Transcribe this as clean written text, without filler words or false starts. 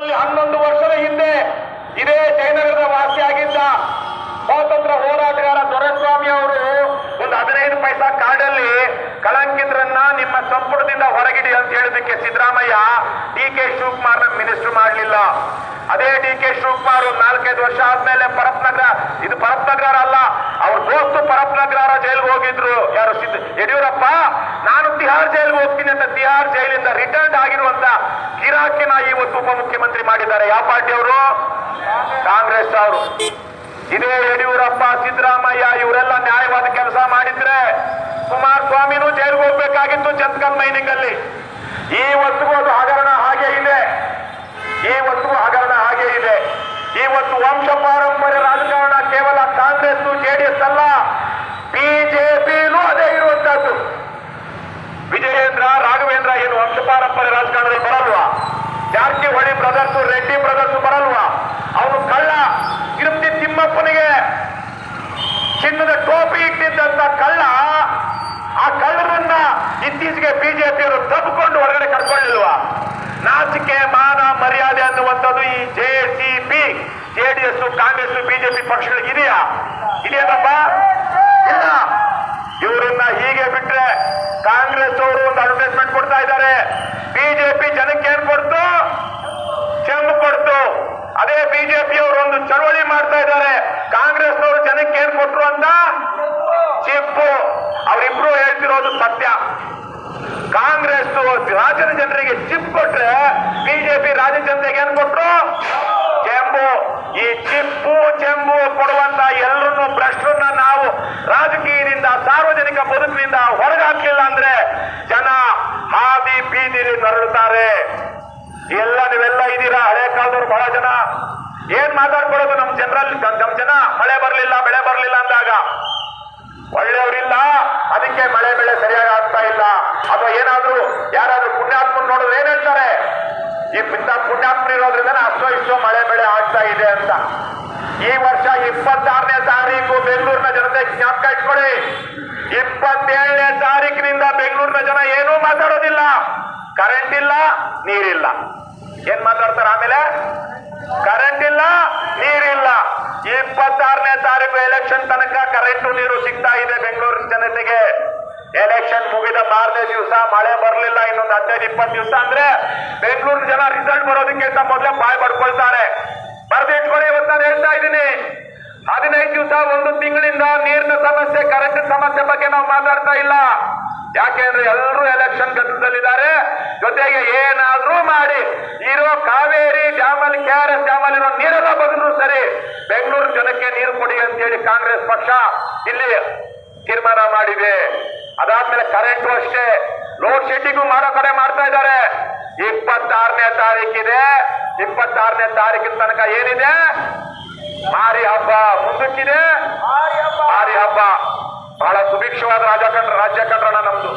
11 ವರ್ಷದ ಹಿಂದೆ ಇದೇ ಜಯನಗರದ ವಾಸಿಯಾಗಿದ್ದ ಸ್ವಾತಂತ್ರ್ಯ ಹೋರಾಟಗಾರ ದೊರೆಸ್ವಾಮಿ ಅವರು ಒಂದು 15 ಪೈಸಾ ಕಾರ್ಡಲ್ಲಿ ಕಳಂಕಿತರನ್ನ ನಿಮ್ಮ ಸಂಪುಟದಿಂದ ಹೊರಗಿಡಿ ಅಂತ ಹೇಳಿದಕ್ಕೆ ಸಿದ್ದರಾಮಯ್ಯ ಡಿ.ಕೆ. ಶಿವಕುಮಾರ್ನ ಮಿನಿಸ್ಟರ್ ಮಾಡಲಿಲ್ಲ. ಅದೇ ಡಿ.ಕೆ. ಶಿವಕುಮಾರ್ 4-5 ವರ್ಷ ಆದ್ಮೇಲೆ ಪರಪ್ನಗರ ಅಲ್ಲ, ಅವ್ರ ದೋಸ್ತು ಪರಪ್ನಗರ ಜೈಲ್ಗೆ ಹೋಗಿದ್ರು. ಯಾರು ಯಡಿಯೂರಪ್ಪ, ನಾನು ತಿಹಾರ್ ಜೈಲ್ಗೆ ಹೋಗ್ತೀನಿ ಅಂತ ತಿಹಾರ್ ಜೈಲಿಂದ ರಿಟರ್ನ್ ಆಗಿರುವಂತ ಗಿರಾಕಿನ ಇವತ್ತು ಉಪಮುಖ್ಯಮಂತ್ರಿ ಮಾಡಿದ್ದಾರೆ. ಯಾವ ಪಾರ್ಟಿ ಅವರು? ಕಾಂಗ್ರೆಸ್ ಅವರು. ಇದೇ ಯಡಿಯೂರಪ್ಪ, ಸಿದ್ದರಾಮಯ್ಯ ಇವರೆಲ್ಲ ನ್ಯಾಯವಾದ ಕೆಲಸ ಮಾಡಿದ್ರೆ ಕುಮಾರಸ್ವಾಮಿನೂ ಜೈಲ್ಗೆ ಹೋಗ್ಬೇಕಾಗಿತ್ತು ಚಂದ್ಕಲ್ ಮೈನಿಂಗ್ ಅಲ್ಲಿ. ಇವತ್ತಿಗೂ ಅದು ಹಗರಣ ಹಾಗೆ ಇದೆ. ಇವತ್ತು ವಂಶ ಪಾರಂಪರ್ಯ ರಾಜಕಾರಣ ಕೇವಲ ಕಾಂಗ್ರೆಸ್ ಜೆಡಿಎಸ್ ಅಲ್ಲ, ಬಿಜೆಪಿನೂ ಅದೇ ಇರುವಂತಹದ್ದು. ವಿಜಯೇಂದ್ರ, ರಾಘವೇಂದ್ರ ಏನು ವಂಶ ಪಾರಂಪರ್ಯ ರಾಜಕಾರಣದಲ್ಲಿ ಬರಲ್ವಾ? ಜಾರಕಿಹೊಳಿ ಬ್ರದರ್ಸ್, ರೆಡ್ಡಿ ಬ್ರದರ್ಸ್ ಬರಲ್ವಾ? ಅವನು ಕಳ್ಳ. ತಿರುಪತಿ ತಿಮ್ಮಪ್ಪನಿಗೆ ಚಿನ್ನದ ಟೋಪಿ ಇಟ್ಟಿದ್ದಂತ ಕಳ್ಳ, ಆ ಕಳ್ಳರನ್ನ ಇತ್ತೀಚೆಗೆ ಬಿಜೆಪಿಯವರು ತಬ್ಬಿಕೊಂಡು ಹೊರಗಡೆ ಕರ್ಕೊಳ್ಳಿಲ್ವಾ? ನಾಚಿಕೆ, ಮಾನ, ಮರ್ಯಾದೆ ಅನ್ನುವಂಥದ್ದು ಈ ಜೆಸಿಪಿ, ಜೆಡಿಎಸ್, ಕಾಂಗ್ರೆಸ್, ಬಿಜೆಪಿ ಪಕ್ಷಗಳಿಗೆ ಇದೆಯಲ್ಲಪ್ಪ? ಇಲ್ಲ. ಇವರನ್ನ ಹೀಗೆ ಬಿಟ್ರೆ ಕಾಂಗ್ರೆಸ್ ಅವರು ಒಂದು ಅಡ್ವರ್ಟೈಸ್ಮೆಂಟ್ ಕೊಡ್ತಾ ಇದ್ದಾರೆ. ಬಿಜೆಪಿ ಜನಕ್ಕೆ ಏನ್ ಕೊಡ್ತು? ಚೆಂಬು ಕೊಡ್ತು. ಅದೇ ಬಿಜೆಪಿಯವರು ಒಂದು ಚಳವಳಿ ಮಾಡ್ತಾ ಇದ್ದಾರೆ. ಕಾಂಗ್ರೆಸ್ನವರು ಜನಕ್ಕೆ ಏನ್ ಕೊಟ್ರು ಅಂತ? ಚಿಪ್ಪು. ಅವರಿಬ್ರು ಹೇಳ್ತಿರೋದು ಸತ್ಯ. ಕಾಂಗ್ರೆಸ್ ರಾಜ್ಯದ ಜನರಿಗೆ ಚಿಪ್ ಕೊಟ್ರೆ ಬಿಜೆಪಿ ರಾಜ್ಯ ಜನತೆಗೆ ಏನ್ ಕೊಟ್ರು? ಚೆಂಬು. ಈ ಚಿಪ್ಪು ಚೆಂಬು ಕೊಡುವಂತ ಎಲ್ಲರನ್ನು ಭ್ರಷ್ಟರನ್ನ ನಾವು ರಾಜಕೀಯದಿಂದ, ಸಾರ್ವಜನಿಕ ಬದುಕಿನಿಂದ ಹೊರಗಾಕಿಲ್ಲ ಅಂದ್ರೆ ಜನ ಹಾದಿ ಬೀದಿಲಿ ನರಳುತ್ತಾರೆ. ನೀವೆಲ್ಲ ಇದ್ದೀರಾ, ಹಳೆ ಕಾಲದವ್ರು ಬಹಳ ಜನ ಏನ್ ಮಾತಾಡ್ಕೊಳ್ಳೋದು? ನಮ್ ಜನ ಮಳೆ ಬರ್ಲಿಲ್ಲ, ಬೆಳೆ ಬರ್ಲಿಲ್ಲ ಅಂದಾಗ ಒಳ್ಳೆಯವರಿಲ್ಲ, ಅದಕ್ಕೆ ಮಳೆ ಬೆಳೆ ಸರಿಯಾಗಿ ಆಗ್ತಾ ಇಲ್ಲ. ಅಥವಾ ಏನಾದ್ರು ಯಾರಾದ್ರೂ ಪುಣ್ಯಾತ್ಮನ್ ನೋಡಿದ್ರೆ ಏನ್ ಹೇಳ್ತಾರೆ? ಈ ಪುಣ್ಯಾತ್ಮ ಇರೋದ್ರಿಂದ ಅಷ್ಟೋ ಇಷ್ಟೋ ಮಳೆ ಬೆಳೆ ಆಗ್ತಾ ಇದೆ ಅಂತ. ಈ ವರ್ಷ 26ನೇ ತಾರೀಕು ಬೆಂಗಳೂರಿನ ಜನತೆ ಜ್ಞಾಪಕ ಇಟ್ಕೊಳ್ಳಿ. 27ನೇ ತಾರೀಕಿನಿಂದ ಬೆಂಗಳೂರಿನ ಜನ ಏನೂ ಮಾತಾಡೋದಿಲ್ಲ. ಕರೆಂಟ್ ಇಲ್ಲ, ನೀರಿಲ್ಲ. ಏನ್ ಮಾತಾಡ್ತಾರ ಆಮೇಲೆ? ಕರೆಂಟ್ ಇಲ್ಲ, ನೀರಿಲ್ಲ. 26ನೇ ತಾರೀಕು ಎಲೆಕ್ಷನ್ ತನಕ ಕರೆಂಟು ನೀರು ಸಿಗ್ತಾ ಇದೆ ಬೆಂಗಳೂರಿನ ಜನತೆಗೆ. ಎಲೆಕ್ಷನ್ ಮುಗಿದ ಮಾರನೇ ದಿವಸ ಮಳೆ ಬರಲಿಲ್ಲ, ಇನ್ನೊಂದು 15-20 ದಿವಸ ಅಂದ್ರೆ ಬೆಂಗಳೂರಿನ ಜನ ರಿಸಲ್ಟ್ ಬರೋದಕ್ಕಿಂತ ಮೊದಲೇ ಬಾಯ್ ಪಡ್ಕೊಳ್ತಾರೆ. ಬರ್ದಿಟ್ಕೊಳ್ಳಿ. ಇವತ್ತು ನಾನು ಹೇಳ್ತಾ ಇದ್ದೀನಿ, 15 ದಿವಸ, 1 ತಿಂಗಳಿಂದ ನೀರಿನ ಸಮಸ್ಯೆ, ಕರೆಂಟ್ ಸಮಸ್ಯೆ ಬಗ್ಗೆ ನಾವು ಮಾತಾಡ್ತಾ ಇಲ್ಲ. ಯಾಕೆಂದ್ರೆ ಎಲ್ಲರೂ ಎಲೆಕ್ಷನ್ ಗದ್ದಲದಲ್ಲಿದ್ದಾರೆ. ಜೊತೆಗೆ ಏನಾದ್ರೂ ಮಾಡಿ ಇರೋ ಕಾವೇರಿ ಡ್ಯಾಮಲ್ಲಿ, KRS ಡ್ಯಾಮಲ್ಲಿ ಇರೋ ನೀರೆಲ್ಲ ಬಂದ್ರು ಸರಿ, ಬೆಂಗಳೂರು ಜನಕ್ಕೆ ನೀರು ಕೊಡಿ ಅಂತೇಳಿ ಕಾಂಗ್ರೆಸ್ ಪಕ್ಷ ಇಲ್ಲಿ ತೀರ್ಮಾನ ಮಾಡಿದೆ. ಅದಾದ್ಮೇಲೆ ಕರೆಂಟು ಅಷ್ಟೇ, ಲೋಡ್ ಶೆಡ್ಡಿಂಗು ಮಾಡೋ ಕಡೆ ಮಾಡ್ತಾ ಇದ್ದಾರೆ. 26ನೇ ತಾರೀಕಿದೆ. 26ನೇ ತಾರೀಕಿನ ತನಕ ಏನಿದೆ? ಮಾರಿ ಹಬ್ಬ ಮುಂದಕ್ಕಿದೆ. ಮಾರಿ ಹಬ್ಬ ಬಹಳ ಸುಭಿಕ್ಷವಾದ ರಾಜ್ಯ ಕಂಡ್ರಣ ನಮ್ದು.